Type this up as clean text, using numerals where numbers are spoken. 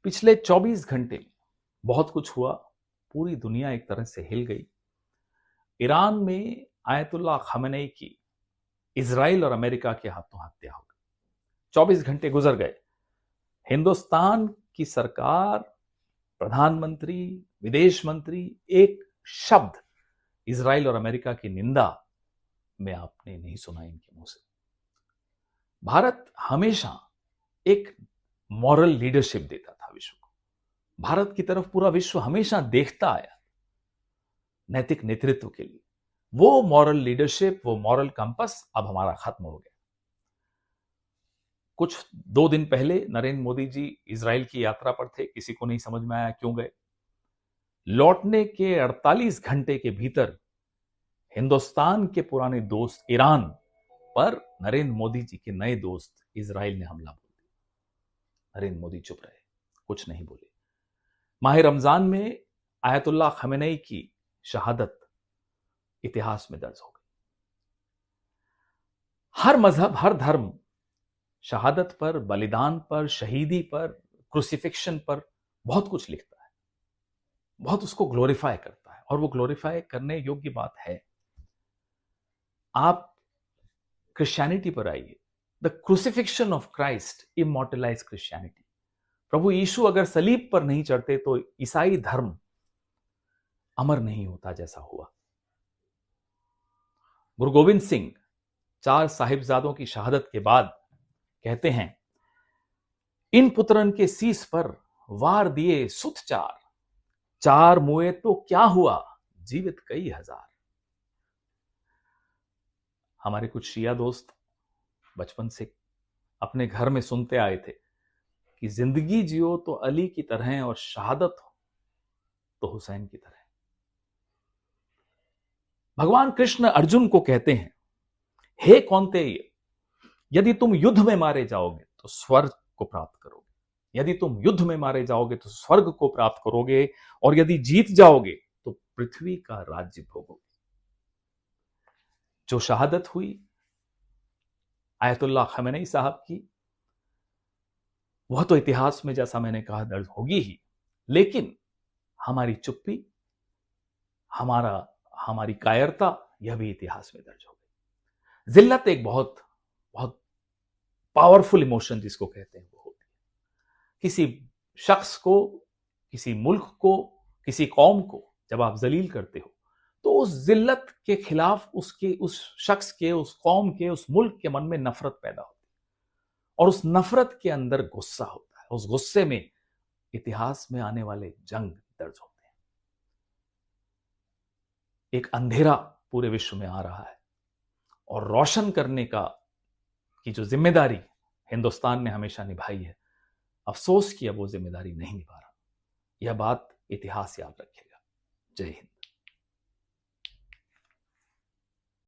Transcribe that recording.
पिछले 24 घंटे में बहुत कुछ हुआ। पूरी दुनिया एक तरह से हिल गई। ईरान में आयतुल्लाह खamenei की इजराइल और अमेरिका के हाथों हत्या हो गई। 24 घंटे गुजर गए। हिंदुस्तान की सरकार, प्रधानमंत्री, विदेश मंत्री एक शब्द इजराइल और अमेरिका की निंदा में आपने नहीं सुना इनके मुंह से। भारत हमेशा एक मॉरल लीडरशिप देता था विश्व को। भारत की तरफ पूरा विश्व हमेशा देखता आया नैतिक नेतृत्व के लिए। वो मॉरल लीडरशिप, वो मॉरल कंपस अब हमारा खत्म हो गया। कुछ 2 दिन पहले नरेंद्र मोदी जी इजराइल की यात्रा पर थे। किसी को नहीं समझ में आया क्यों गए। लौटने के 48 घंटे के भीतर हिंदुस्तान के पुराने दोस्त ईरान पर नरेंद्र मोदी जी के नए दोस्त इजराइल ने हमला बोल दिया। नरेंद्र मोदी चुप रहे, कुछ नहीं बोले। माह रमजान में आयतुल्लाह खamenei की शहादत इतिहास में दर्ज हो गई। हर मजहब, हर धर्म शहादत पर, बलिदान पर, शहीदी पर, क्रूसिफिक्शन पर बहुत कुछ लिखता है, बहुत उसको ग्लोरीफाई करता है, और वो ग्लोरीफाई करने योग्य बात है। आप क्रिश्चियनिटी पर आइए। The crucifixion of Christ immortalise Christianity. प्रभु यीशु अगर सलीब पर नहीं चढ़ते तो ईसाई धर्म अमर नहीं होता जैसा हुआ। गुरु गोविंद सिंह 4 साहिबजादों की शहादत के बाद कहते हैं, इन पुत्रन के शीस पर वार दिए सुत 4 मुए तो क्या हुआ, जीवित कई हजार। हमारे कुछ शिया दोस्त बचपन से अपने घर में सुनते आए थे कि जिंदगी जियो तो अली की तरह और शहादत हो तो हुसैन की तरह। भगवान कृष्ण अर्जुन को कहते हैं, हे कौन्तेय, यदि तुम युद्ध में मारे जाओगे तो स्वर्ग को प्राप्त करोगे। यदि तुम युद्ध में मारे जाओगे तो स्वर्ग को प्राप्त करोगे, और यदि जीत जाओगे तो पृथ्वी का राज्य भोगोगे। जो शहादत हुई आयतुल्लाह खamenei साहब की, वह तो इतिहास में, जैसा मैंने कहा, दर्ज होगी ही। लेकिन हमारी चुप्पी, हमारी कायरता, यह भी इतिहास में दर्ज हो गई। जिल्लत एक बहुत बहुत पावरफुल इमोशन जिसको कहते हैं वो होती है। किसी शख्स को, किसी मुल्क को, किसी कौम को जब आप जलील करते हो तो उस जिल्लत के खिलाफ उस शख्स के, उस कौम के, उस मुल्क के मन में नफरत पैदा होती है, और उस नफरत के अंदर गुस्सा होता है। उस गुस्से में इतिहास में आने वाले जंग दर्ज होते हैं। एक अंधेरा पूरे विश्व में आ रहा है, और रोशन करने की जो जिम्मेदारी हिंदुस्तान ने हमेशा निभाई है, अफसोस कि अब वो जिम्मेदारी नहीं निभा रहा। यह बात इतिहास याद रखेगा। जय हिंद।